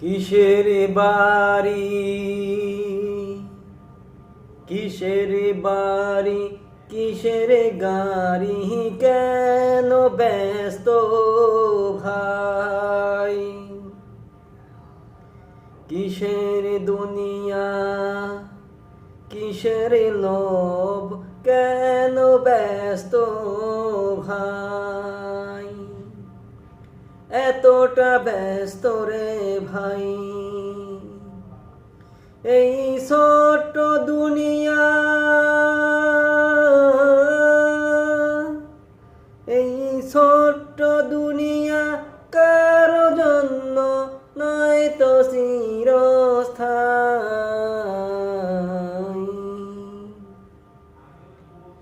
কিসের বাড়ি কিসের বাড়ি কিসের গাড়ি, কেন ব্যস্ত ভাই? কিসের দুনিয়া কিসের লোভ, কেন ব্যস্ত ভাই? এতটা ব্যস্ত রে ভাই, এই ছোট্ট দুনিয়া, এই ছোট্ট দুনিয়া কারো জন্য নয় তো চিরস্থায়ী।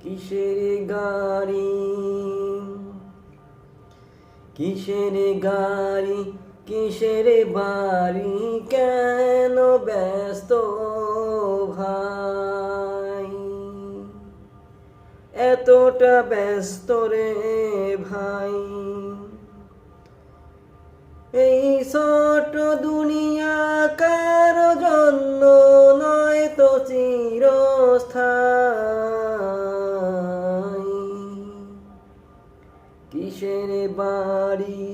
কিসের গাড়ি কিসের গাড়ি কিসের বাড়ি, কেন ব্যস্ত ভাই? এতটা ব্যস্ত রে ভাই, এই ছোট দুনিয়া কারো জন্য নয় তো চিরস্থায়ী। কিসের বাড়ি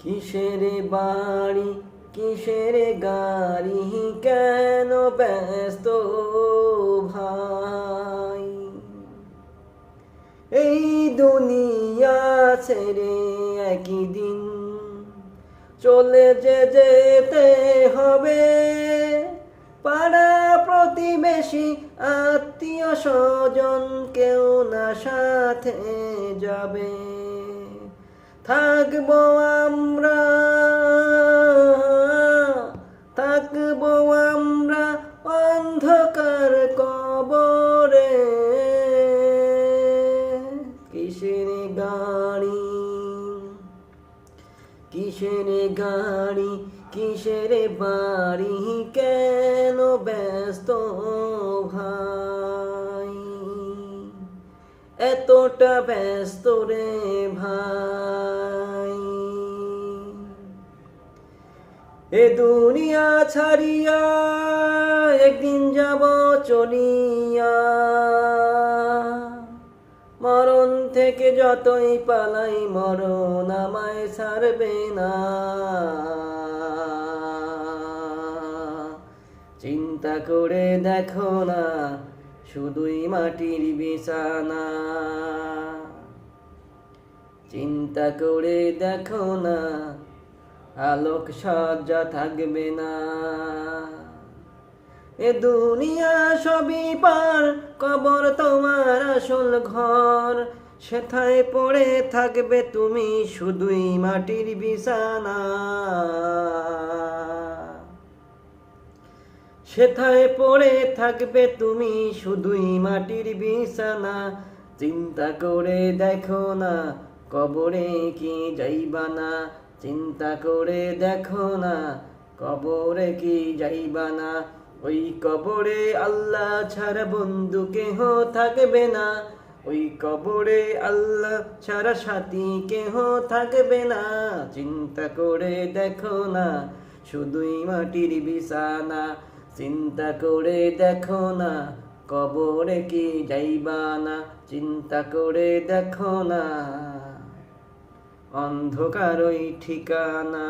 কিসের বাড়ি কিসের গাড়ি, কেন ব্যস্ত ভাই? এই দুনিয়া ছেড়ে একই দিন চলে যেতে হবে। পাড়া প্রতিবেশী আত্মীয় স্বজন কেউ না সাথে যাবে। থাকবো আমরা অন্ধকার কবরে। কিসের গাড়ি কিসের গাড়ি কিসের বাড়ি, কেন ব্যস্ত ভাই? এতটা ব্যস্ত রে ভাই, এ দুনিয়া ছাড়িয়া একদিন যাব চলিয়া। মরণ থেকে যতই পালাই মরণ আমায় ছাড়বে না। চিন্তা করে দেখো না, শুধুই মাটির বিছানা। চিন্তা করে দেখো না, আলোক সজ্জা থাকবে না। এ দুনিয়া সবই পার, কবর তোমার আসল ঘর। সেথায় পড়ে থাকবে তুমি, শুধুই মাটির বিছানা। সেথায় পড়ে থাকবে তুমি, শুধুই মাটির বিছানা। চিন্তা করে দেখো না, কবরে কি যাইবা না। চিন্তা করে দেখো না, কবরে কি যাইবা না। ওই কবরে আল্লাহ ছাড়া বন্ধু কেহ থাকবে না। ওই কবরে আল্লাহ ছাড়া সাথী কেহ থাকবে না। চিন্তা করে দেখো না, শুধুই মাটির বিছানা। চিন্তা করে দেখো না, কবরে কি যাইবা না। চিন্তা করে দেখো না, অন্ধকারই ঠিকানা।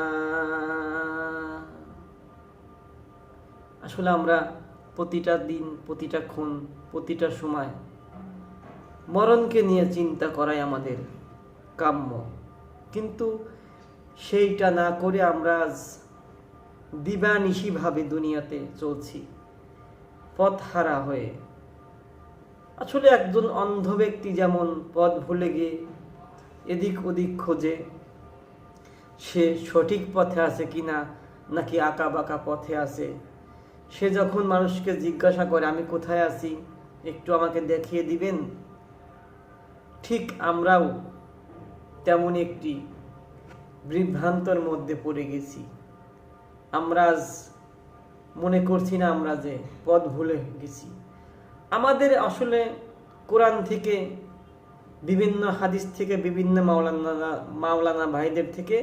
আসলে আমরা প্রতিটা দিন, প্রতিটা ক্ষণ, প্রতিটা সময় মরণকে নিয়ে চিন্তা করাই আমাদের কাম্য। কিন্তু সেইটা না করে আমরা আজ দিবানিশিভাবে দুনিয়াতে চলছি, পথহারা হয়ে। আসলে একজন অন্ধ ব্যক্তি যেমন পথ ভুলে গিয়ে এদিক ওদিক খোঁজে, সে সঠিক পথে আছে কিনা নাকি আঁকা বাঁকা পথে আছে। সে যখন মানুষকে জিজ্ঞাসা করে আমি কোথায় আছি, একটু আমাকে দেখিয়ে দিবেন, ঠিক আমরাও তেমন একটি বিভ্রান্তর মধ্যে পড়ে গেছি। আমরা আজ মনে করছি না আমরা যে পথ ভুলে গেছি। আমাদের আসলে কোরআন থেকে, বিভিন্ন হাদিস থেকে, বিভিন্ন মাওলানা ভাইদের থেকে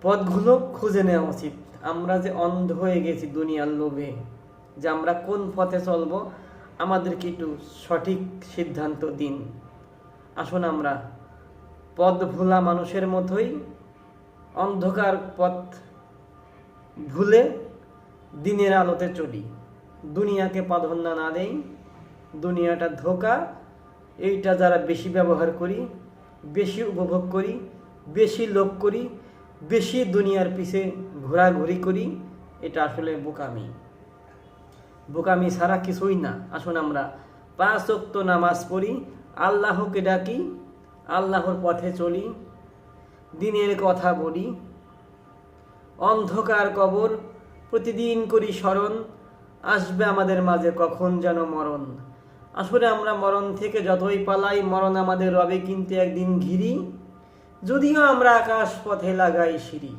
পথগুলো খুঁজে নেওয়া উচিত। আমরা যে অন্ধ হয়ে গেছি দুনিয়ার লোভে, যে আমরা কোন পথে চলবো, আমাদেরকে একটু সঠিক সিদ্ধান্ত দিন। আসুন আমরা পথ ভোলা মানুষের মতোই অন্ধকার পথ ভুলে দিনের আলোতে চলি, দুনিয়াকে প্রাধান্য না দেই। দুনিয়াটা ধোঁকা, এইটা যারা বেশি ব্যবহার করি, বেশি উপভোগ করি, বেশি লোভ করি, বেশি দুনিয়ার পিছে ঘোরাঘুরি করি, এটা আসলে বোকামি। বোকামি ছাড়া কিছুই না। আসুন আমরা 5 ওয়াক্ত নামাজ পড়ি, আল্লাহকে ডাকি, আল্লাহর পথে চলি, দিনের কথা বলি। অন্ধকার কবর প্রতিদিন করি স্মরণ, আসবে আমাদের মাঝে কখন যেন মরণ। আসলে আমরা মরণ থেকে যতই পালাই, মরণ আমাদের রবে কিন্তু একদিন ঘিরি, যদিও আমরা আকাশ পথে লাগাই সিঁড়ি।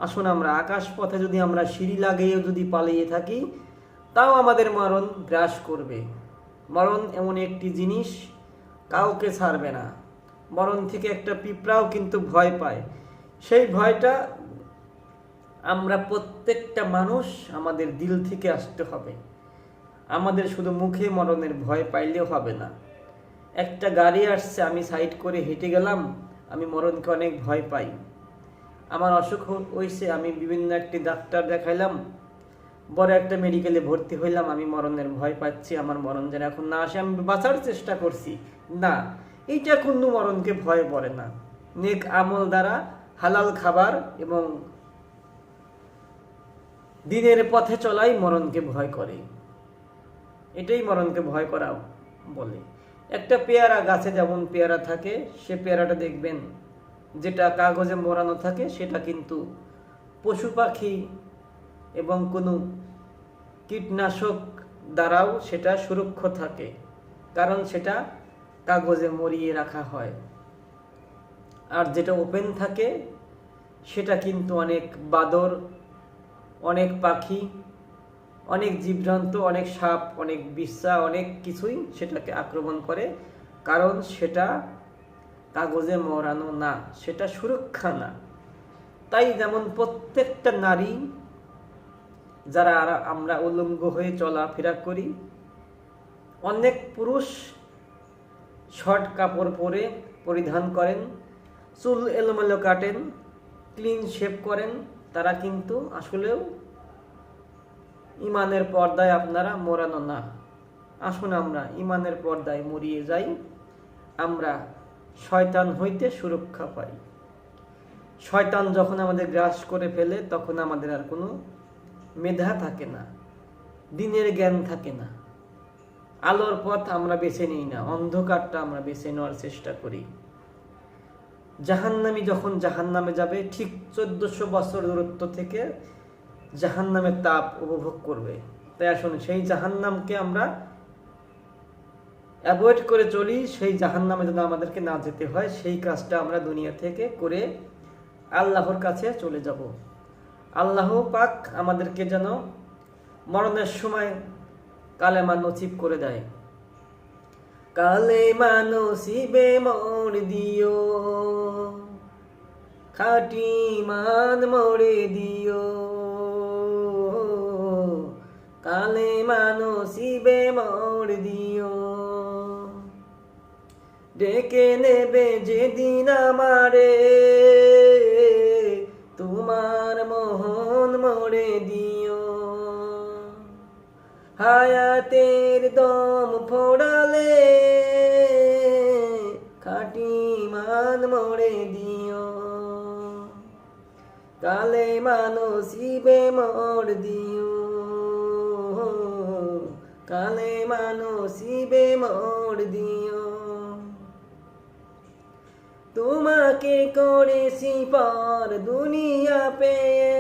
আসুন আমরা আকাশ পথে যদি আমরা সিঁড়ি লাগিয়েও যদি পালিয়ে থাকি, তাও আমাদের মরণ গ্রাস করবে। মরণ এমন একটি জিনিস, কাউকে ছাড়বে না। মরণ থেকে একটা পিঁপড়াও কিন্তু ভয় পায়। সেই ভয়টা আমরা প্রত্যেকটা মানুষ আমাদের দিল থেকে আসতে হবে। আমাদের শুধু মুখে মরণের ভয় পাইলেও হবে না। একটা গাড়ি আসছে, আমি সাইড করে হেঁটে গেলাম, আমি মরণকে অনেক ভয় পাই। আমার অসুখ হয়েছে, আমি বিভিন্ন একটি ডাক্তার দেখাইলাম, বড় একটা মেডিকেলে ভর্তি হইলাম, আমি মরণের ভয় পাচ্ছি, আমার মরণ যেন এখন না আসে, আমি বাঁচার চেষ্টা করছি। না, এইটা কোনো মরণকে ভয় পড়ে না। নেক আমল দ্বারা হালাল খাবার এবং দিনের পথে চলাই মরণকে ভয় করে। এটাই মরণকে ভয় করা বলে। একটা পেয়ারা গাছে যেমন পেয়ারা থাকে, সে পেয়ারাটা দেখবেন যেটা কাগজে মোড়ানো থাকে, সেটা কিন্তু পশু পাখি এবং কোনো কীটনাশক দ্বারাও সেটা সুরক্ষিত থাকে, কারণ সেটা কাগজে মরিয়ে রাখা হয়। আর যেটা ওপেন থাকে, সেটা কিন্তু অনেক বাদর, অনেক পাখি, অনেক জীবজন্তু, অনেক সাপ, অনেক বিচ্ছা, অনেক কিছুই সেটাকে আক্রমণ করে, কারণ সেটা কাগজে মোড়ানো না, সেটা সুরক্ষা না। তাই যেমন প্রত্যেকটা নারী যারা আমরা উলঙ্গ হয়ে চলাফেরা করি, অনেক পুরুষ শর্ট কাপড় পরে পরিধান করেন, চুল এলোমেলো কাটেন, ক্লিন শেভ করেন, তারা কিন্তু আসলেও ইমানের পর্দায় আপনারা মোড়ানো না। আসুন আমরা ইমানের পর্দায় মরিয়ে যাই, আমরা শয়তান হইতে সুরক্ষা পাই। শয়তান যখন আমাদের গ্রাস করে ফেলে, তখন আমাদের আর কোনো মেধা থাকে না, দিনের জ্ঞান থাকে না, আলোর পথ আমরা বেছে নিই না, অন্ধকারটা আমরা বেছে নেওয়ার চেষ্টা করি। জাহান্নামী যখন জাহান্নামে যাবে, ঠিক 1400 বছর দূরত্ব থেকে জাহান্নামের তাপ উপভোগ করবে। তাই আসুন সেই জাহান্নামকে আমরা অ্যাভয়েড করে চলি, সেই জাহান্নামে যেন আমাদেরকে না যেতে হয়, সেই কাজটা আমরা দুনিয়া থেকে করে আল্লাহর কাছে চলে যাব। আল্লাহ পাক আমাদেরকে যেন মরণের সময় কালেমা নসিব করে দেয়। কালেমা নসিবে মোর দিও, খাঁটি মান মোরে দিও, কালেমা নসিবে মোর দিও। ডেকে নেবে যেদিন আমারে, তোমার মোহন মোরে দিও। হায়াতের দম ফোড়ালে, খাঁটি মান মোরে দিও, কালেমা নসিবে মোর দিও, কালেমা নসিবে মোর দিও। তোমাকে করেছি পার দুনিয়া পেয়ে,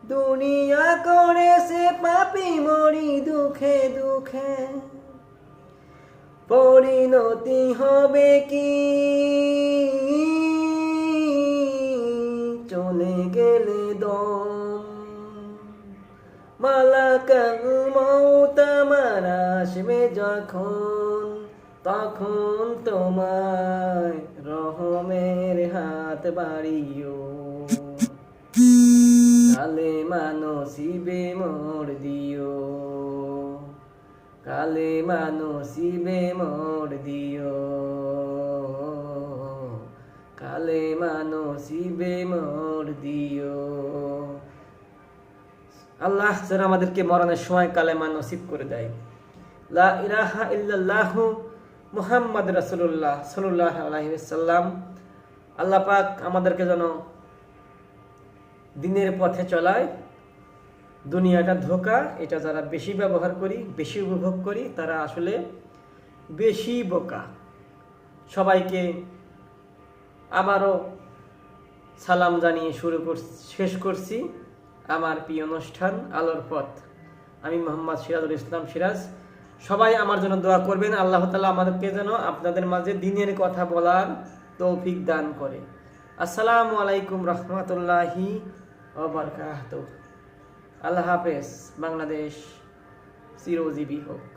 দুনিয়া করেছে পাপী মরি দুঃখে দুঃখে। পরিণতি হবে কি চলে গেলে দম, মালাকাল মউত আমার আসবে যখন, তখন তোমায় রহমের হাত বাড়িও। কালেমা নসিবে মোর দিও, কালেমা নসিবে মোর দিও, কালেমা নসিবে মোর দিও। আল্লাহ যেন আমাদেরকে মরণের সময় কালেমা নসিব করে দেয়। লা ইলাহা ইল্লাল্লাহু মুহাম্মদ রাসূলুল্লাহ সাল্লাল্লাহু আলাইহি ওয়াসাল্লাম। আল্লাহ পাক আমাদেরকে যেন দিনের পথে চলায়। দুনিয়াটা ধোঁকা, এটা যারা বেশি ব্যবহার করি, বেশি উপভোগ করি, তারা আসলে বেশি বোকা। সবাইকে আবারও সালাম জানিয়ে শেষ করছি আমার প্রিয় অনুষ্ঠান আলোর পথ। আমি মোহাম্মদ সিরাজুল ইসলাম সিরাজ। সবাই আমার জন্য দোয়া করবেন, আল্লাহ তাআলা আমাদেরকে যেন আপনাদের মাঝে দিনের কথা বলার তৌফিক দান করে। আসসালামু আলাইকুম রহমতুল্লাহি ওয়া বারাকাতুহু। আল্লাহ হাফেজ। বাংলাদেশ চিরজীবী হোক।